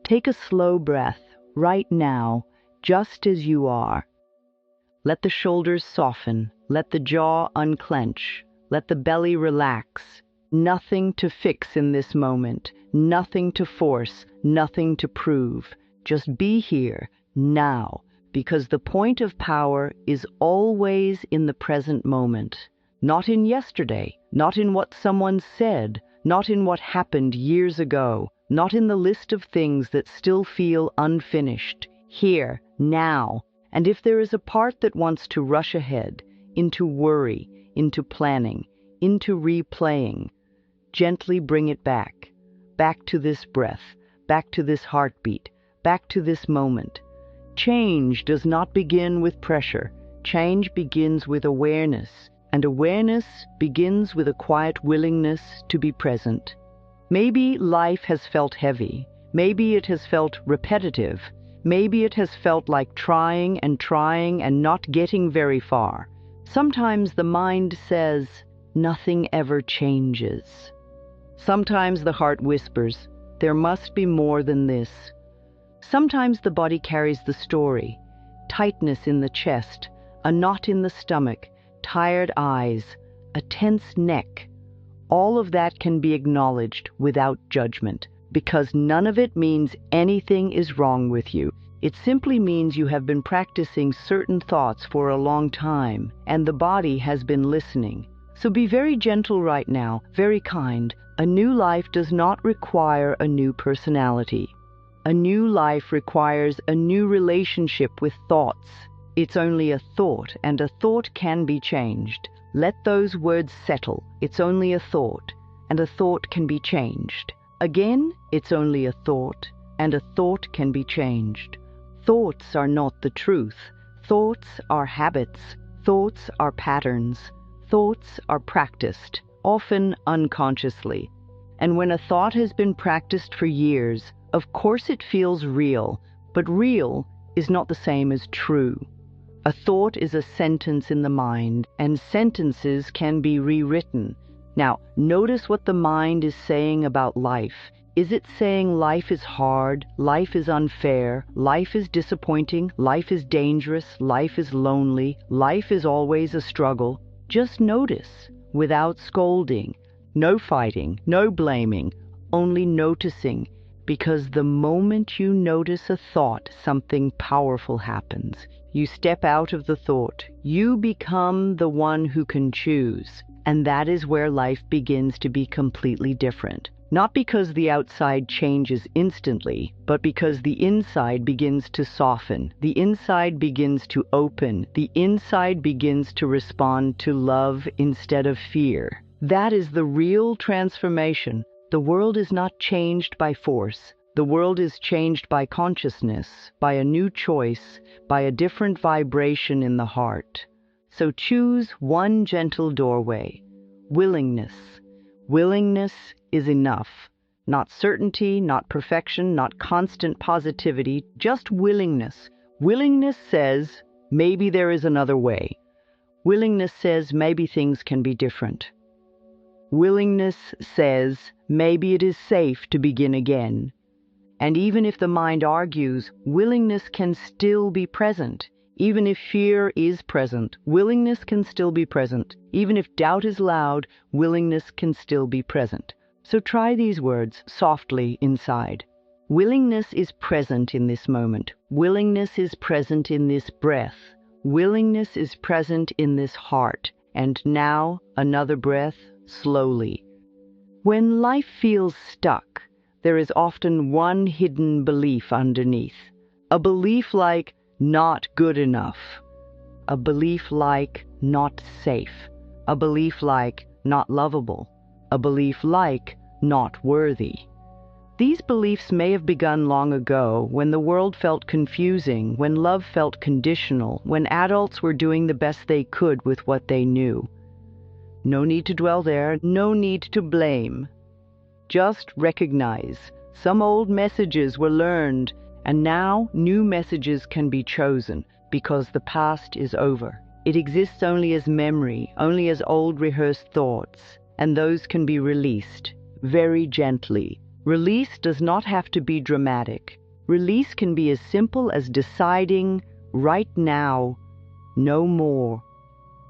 Take a slow breath right now, just as you are. Let the shoulders soften, let the jaw unclench, let the belly relax. Nothing to fix in this moment, nothing to force, nothing to prove. Just be here, now, because the point of power is always in the present moment. Not in yesterday, not in what someone said, not in what happened years ago, not in the list of things that still feel unfinished. Here, now. And if there is a part that wants to rush ahead, into worry, into planning, into replaying, gently bring it back. Back to this breath, back to this heartbeat, back to this moment. Change does not begin with pressure. Change begins with awareness, and awareness begins with a quiet willingness to be present. Maybe life has felt heavy. Maybe it has felt repetitive. Maybe it has felt like trying and not getting very far. Sometimes the mind says, nothing ever changes. Sometimes the heart whispers, there must be more than this. Sometimes the body carries the story, tightness in the chest, a knot in the stomach, tired eyes, a tense neck. All of that can be acknowledged without judgment, because none of it means anything is wrong with you. It simply means you have been practicing certain thoughts for a long time, and the body has been listening. So be very gentle right now, very kind. A new life does not require a new personality. A new life requires a new relationship with thoughts. It's only a thought, and a thought can be changed. Let those words settle. It's only a thought, and a thought can be changed. Again, it's only a thought, and a thought can be changed. Thoughts are not the truth. Thoughts are habits. Thoughts are patterns. Thoughts are practiced, often unconsciously. And when a thought has been practiced for years, of course it feels real, but real is not the same as true. A thought is a sentence in the mind, and sentences can be rewritten. Now, notice what the mind is saying about life. Is it saying life is hard, life is unfair, life is disappointing, life is dangerous, life is lonely, life is always a struggle? Just notice, without scolding. No fighting, no blaming, only noticing. Because the moment you notice a thought, something powerful happens. You step out of the thought. You become the one who can choose. And that is where life begins to be completely different. Not because the outside changes instantly, but because the inside begins to soften. The inside begins to open. The inside begins to respond to love instead of fear. That is the real transformation. The world is not changed by force. The world is changed by consciousness, by a new choice, by a different vibration in the heart. So choose one gentle doorway. Willingness. Willingness is enough. Not certainty, not perfection, not constant positivity, just willingness. Willingness says, maybe there is another way. Willingness says, maybe things can be different. Willingness says, maybe it is safe to begin again. And even if the mind argues, willingness can still be present. Even if fear is present, willingness can still be present. Even if doubt is loud, willingness can still be present. So try these words softly inside. Willingness is present in this moment. Willingness is present in this breath. Willingness is present in this heart. And now, another breath, slowly. When life feels stuck, there is often one hidden belief underneath. A belief like, not good enough. A belief like, not safe. A belief like, not lovable. A belief like, not worthy. These beliefs may have begun long ago, when the world felt confusing, when love felt conditional, when adults were doing the best they could with what they knew. No need to dwell there, no need to blame. Just recognize some old messages were learned, and now new messages can be chosen, because the past is over. It exists only as memory, only as old rehearsed thoughts, and those can be released, very gently, Release does not have to be dramatic. Release can be as simple as deciding right now, no more.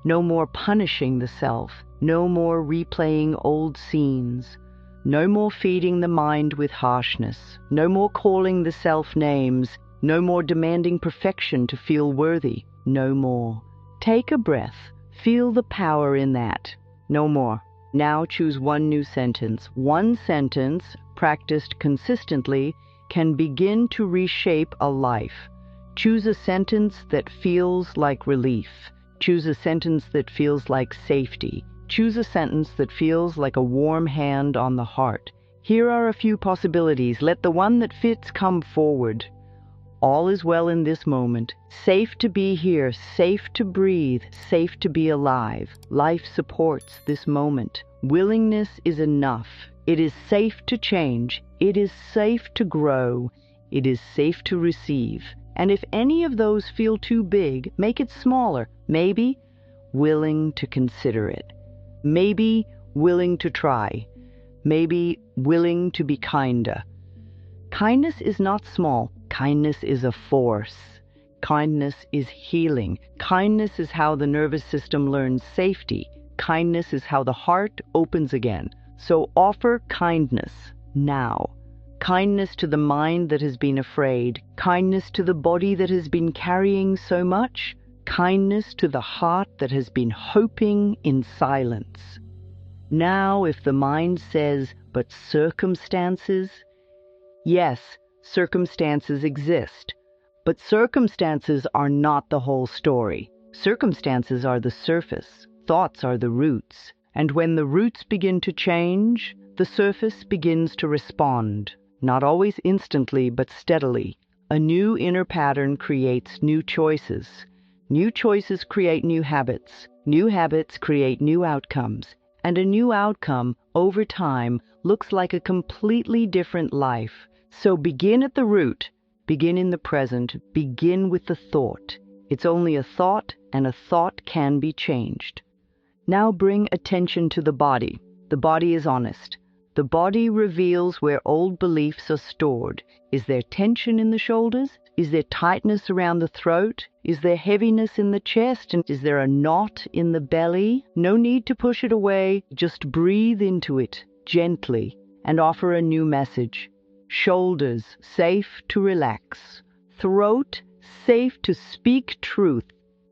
No more punishing the self. No more replaying old scenes. No more feeding the mind with harshness. No more calling the self names. No more demanding perfection to feel worthy. No more. Take a breath. Feel the power in that. No more. Now choose one new sentence. One sentence, practiced consistently, can begin to reshape a life. Choose a sentence that feels like relief. Choose a sentence that feels like safety. Choose a sentence that feels like a warm hand on the heart. Here are a few possibilities. Let the one that fits come forward. All is well in this moment. Safe to be here, safe to breathe, safe to be alive. Life supports this moment. Willingness is enough. It is safe to change. It is safe to grow. It is safe to receive. And if any of those feel too big, make it smaller. Maybe willing to consider it. Maybe willing to try. Maybe willing to be kinder. Kindness is not small. Kindness is a force. Kindness is healing. Kindness is how the nervous system learns safety. Kindness is how the heart opens again. So offer kindness now. Kindness to the mind that has been afraid. Kindness to the body that has been carrying so much. Kindness to the heart that has been hoping in silence. Now, if the mind says, but circumstances, yes, circumstances exist, but circumstances are not the whole story. Circumstances are the surface, thoughts are the roots, and when the roots begin to change, the surface begins to respond, not always instantly, but steadily. A new inner pattern creates new choices. New choices create new habits. New habits create new outcomes. And a new outcome, over time, looks like a completely different life. So begin at the root. Begin in the present. Begin with the thought. It's only a thought, and a thought can be changed. Now bring attention to the body. The body is honest. The body reveals where old beliefs are stored. Is there tension in the shoulders? Is there tightness around the throat? Is there heaviness in the chest? And is there a knot in the belly? No need to push it away. Just breathe into it gently and offer a new message. Shoulders, safe to relax. Throat, safe to speak truth.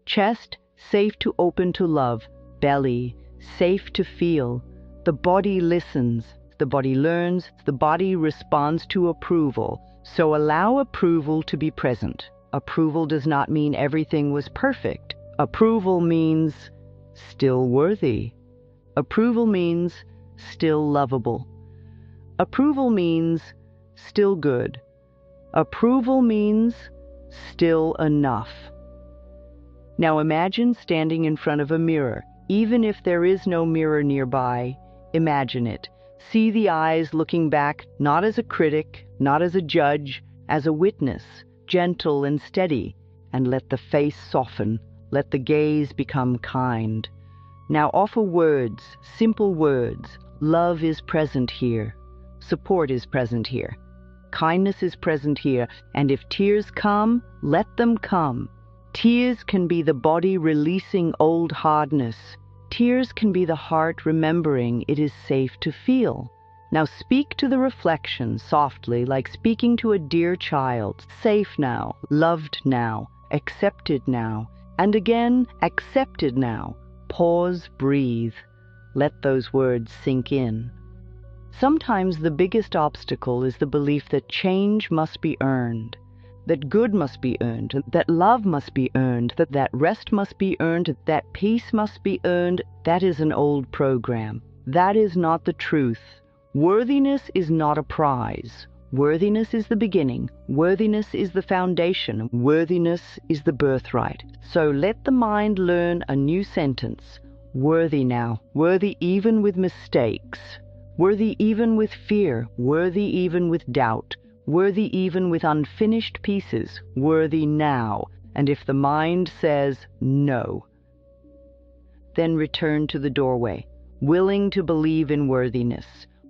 Chest, safe to open to love. Belly, safe to feel. The body listens. The body learns. The body responds to approval. So allow approval to be present. Approval does not mean everything was perfect. Approval means still worthy. Approval means still lovable. Approval means still good. Approval means still enough. Now imagine standing in front of a mirror. Even if there is no mirror nearby, imagine it. See the eyes looking back, not as a critic, not as a judge, as a witness, gentle and steady, and let the face soften, let the gaze become kind. Now offer words, simple words. Love is present here. Support is present here. Kindness is present here, and if tears come, let them come. Tears can be the body releasing old hardness. Tears can be the heart remembering it is safe to feel. Now speak to the reflection softly, like speaking to a dear child. Safe now, loved now, accepted now, and again, accepted now. Pause, breathe. Let those words sink in. Sometimes the biggest obstacle is the belief that change must be earned, that good must be earned, that love must be earned, that rest must be earned, that peace must be earned. That is an old program. That is not the truth. Worthiness is not a prize. Worthiness is the beginning. Worthiness is the foundation. Worthiness is the birthright. So let the mind learn a new sentence. Worthy now. Worthy even with mistakes. Worthy even with fear. Worthy even with doubt. Worthy even with unfinished pieces. Worthy now. And if the mind says no, then return to the doorway, willing to believe in worthiness,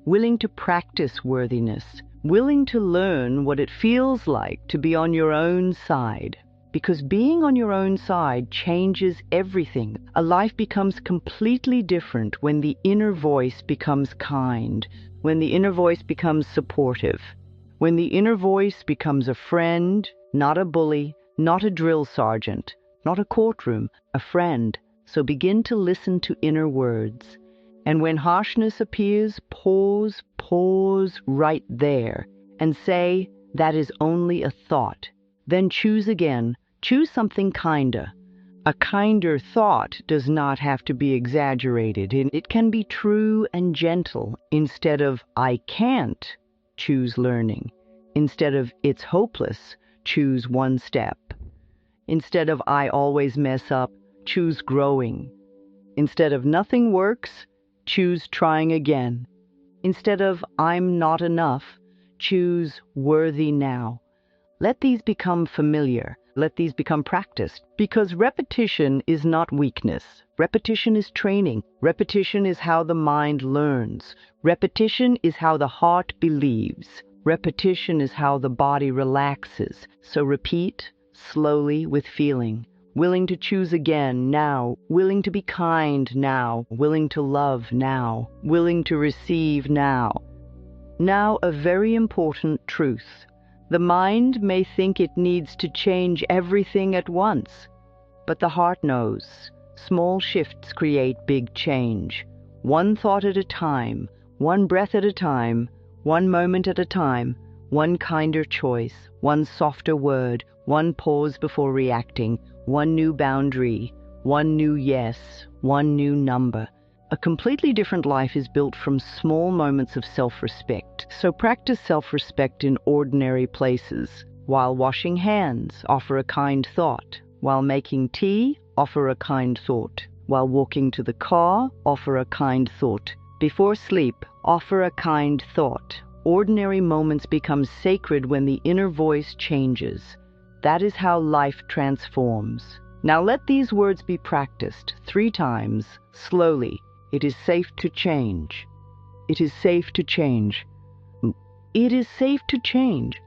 willing to practice worthiness, willing to learn what it feels like to be on your own side. Because being on your own side changes everything. A life becomes completely different when the inner voice becomes kind, when the inner voice becomes supportive, when the inner voice becomes a friend, not a bully, not a drill sergeant, not a courtroom, a friend. So begin to listen to inner words. And when harshness appears, pause right there and say, that is only a thought. Then choose again. Choose something kinder. A kinder thought does not have to be exaggerated. It can be true and gentle. Instead of I can't, choose learning. Instead of it's hopeless, choose one step. Instead of I always mess up, choose growing. Instead of nothing works, choose trying again. Instead of I'm not enough, choose worthy now. Let these become familiar. Let these become practiced. Because repetition is not weakness. Repetition is training. Repetition is how the mind learns. Repetition is how the heart believes. Repetition is how the body relaxes. So repeat slowly with feeling. Willing to choose again now, willing to be kind now, willing to love now, willing to receive now. Now, a very important truth. The mind may think it needs to change everything at once, but the heart knows. Small shifts create big change. One thought at a time, one breath at a time, one moment at a time, one kinder choice, one softer word, one pause before reacting, one new boundary, one new yes, one new number. A completely different life is built from small moments of self-respect. So practice self-respect in ordinary places. While washing hands, offer a kind thought. While making tea, offer a kind thought. While walking to the car, offer a kind thought. Before sleep, offer a kind thought. Ordinary moments become sacred when the inner voice changes. That is how life transforms. Now let these words be practiced 3 times, slowly. It is safe to change. It is safe to change. It is safe to change.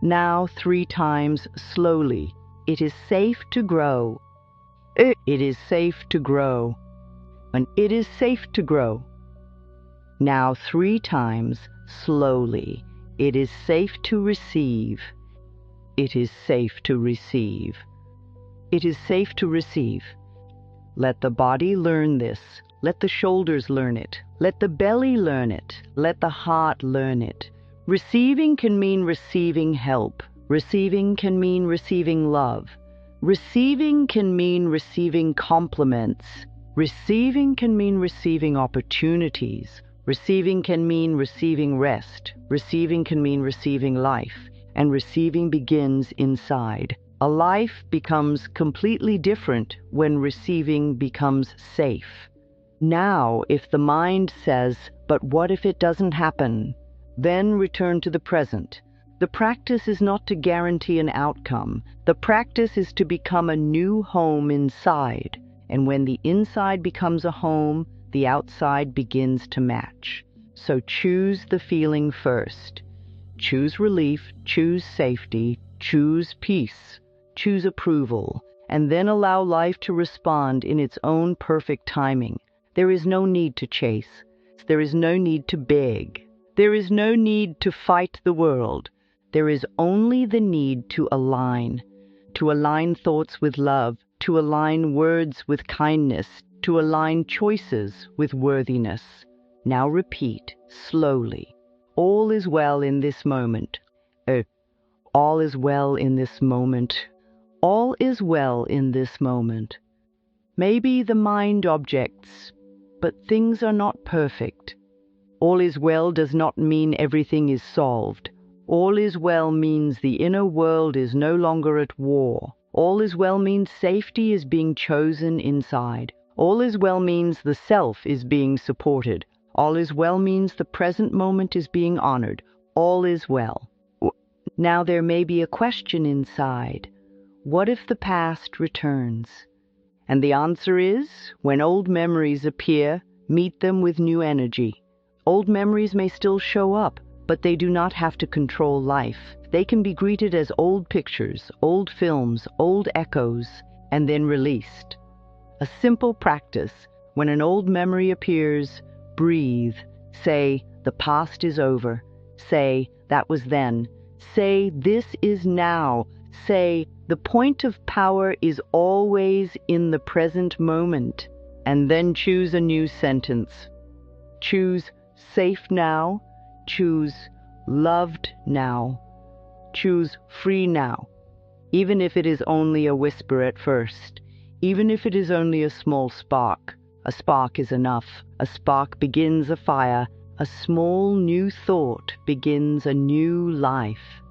Now 3 times, slowly. It is safe to grow. It is safe to grow. And it is safe to grow. Now 3 times, slowly. It is safe to receive. It is safe to receive. It is safe to receive. Let the body learn this. Let the shoulders learn it. Let the belly learn it. Let the heart learn it. Receiving can mean receiving help. Receiving can mean receiving love. Receiving can mean receiving compliments. Receiving can mean receiving opportunities. Receiving can mean receiving rest. Receiving can mean receiving life. And receiving begins inside. A life becomes completely different when receiving becomes safe. Now, if the mind says, but what if it doesn't happen? Then return to the present. The practice is not to guarantee an outcome. The practice is to become a new home inside. And when the inside becomes a home, the outside begins to match. So choose the feeling first. Choose relief, choose safety, choose peace, choose approval, and then allow life to respond in its own perfect timing. There is no need to chase. There is no need to beg. There is no need to fight the world. There is only the need to align thoughts with love, to align words with kindness, to align choices with worthiness. Now repeat, slowly. All is well in this moment. All is well in this moment. All is well in this moment. Maybe the mind objects, but things are not perfect. All is well does not mean everything is solved. All is well means the inner world is no longer at war. All is well means safety is being chosen inside. All is well means the self is being supported. All is well means the present moment is being honored. All is well. Now there may be a question inside. What if the past returns? And the answer is, when old memories appear, meet them with new energy. Old memories may still show up, but they do not have to control life. They can be greeted as old pictures, old films, old echoes, and then released. A simple practice: when an old memory appears, breathe. Say, "The past is over." Say, "That was then." Say, "This is now." Say, "The point of power is always in the present moment." And then choose a new sentence. Choose safe now. Choose loved now. Choose free now. Even if it is only a whisper at first, even if it is only a small spark. A spark is enough. A spark begins a fire. A small new thought begins a new life.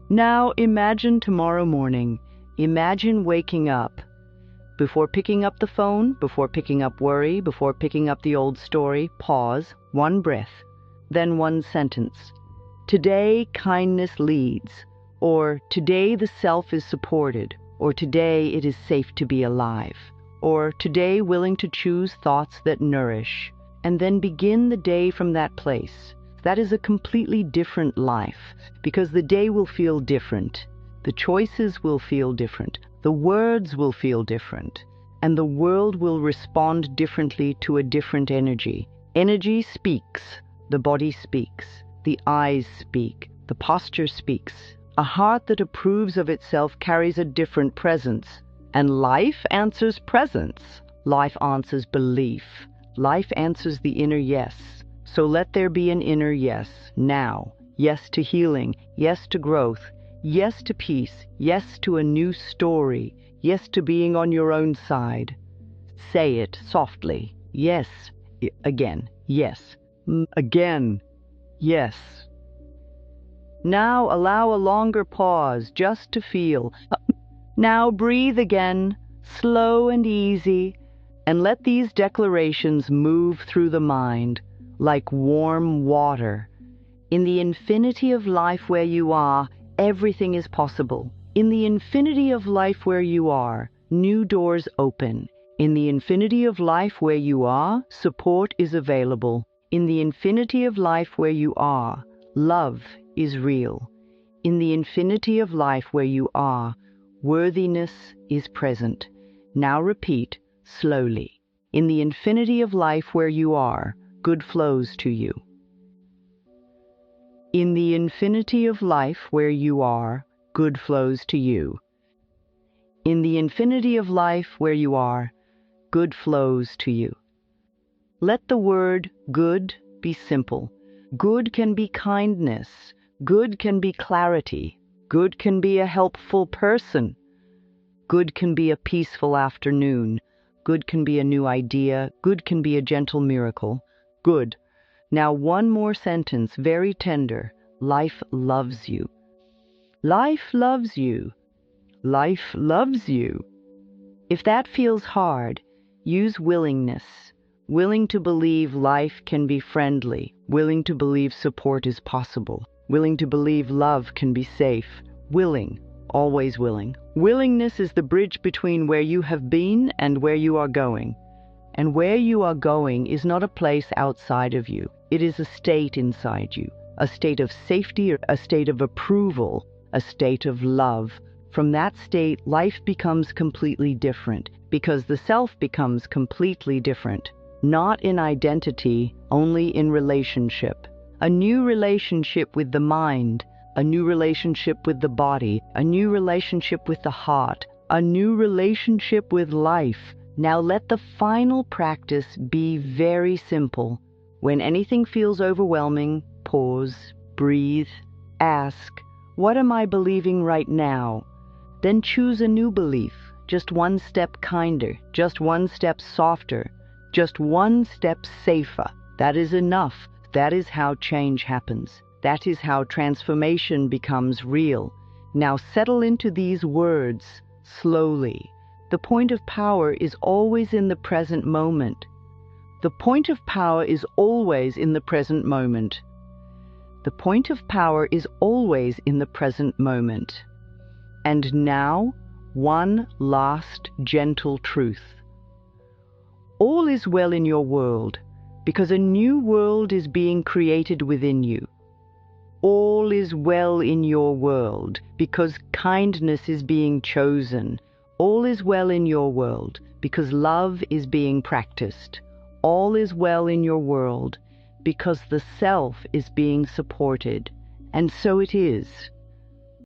Now imagine tomorrow morning. Imagine waking up. Before picking up the phone, before picking up worry, before picking up the old story, pause, one breath, then one sentence. Today kindness leads, or today the self is supported, or today it is safe to be alive, or today willing to choose thoughts that nourish, and then begin the day from that place. That is a completely different life, because the day will feel different, the choices will feel different, the words will feel different, and the world will respond differently to a different energy. Energy speaks, the body speaks, the eyes speak, the posture speaks. A heart that approves of itself carries a different presence, and life answers presence. Life answers belief. Life answers the inner yes. So let there be an inner yes, now. Yes to healing, yes to growth, yes to peace, yes to a new story, yes to being on your own side. Say it softly. Yes. Again. Yes. Again. Yes. Now allow a longer pause just to feel. Now breathe again, slow and easy, and let these declarations move through the mind like warm water. In the infinity of life where you are, everything is possible. In the infinity of life where you are, new doors open. In the infinity of life where you are, support is available. In the infinity of life where you are, love is real. In the infinity of life where you are, worthiness is present. Now repeat slowly. In the infinity of life where you are, good flows to you. In the infinity of life where you are, good flows to you. In the infinity of life where you are, good flows to you. Let the word good be simple. Good can be kindness. Good can be clarity. Good can be a helpful person. Good can be a peaceful afternoon. Good can be a new idea. Good can be a gentle miracle. Good. Now one more sentence, very tender. Life loves you. Life loves you. Life loves you. If that feels hard, use willingness. Willing to believe life can be friendly. Willing to believe support is possible. Willing to believe love can be safe. Willing. Always willing. Willingness is the bridge between where you have been and where you are going. And where you are going is not a place outside of you. It is a state inside you, a state of safety, a state of approval, a state of love. From that state, life becomes completely different, because the self becomes completely different. Not in identity, only in relationship. A new relationship with the mind, a new relationship with the body, a new relationship with the heart, a new relationship with life. Now let the final practice be very simple. When anything feels overwhelming, pause, breathe, ask, what am I believing right now? Then choose a new belief, just one step kinder, just one step softer, just one step safer. That is enough. That is how change happens. That is how transformation becomes real. Now settle into these words slowly. The point of power is always in the present moment. The point of power is always in the present moment. The point of power is always in the present moment. And now, one last gentle truth. All is well in your world. because a new world is being created within you. All is well in your world because kindness is being chosen. All is well in your world because love is being practiced. All is well in your world because the self is being supported. And so it is.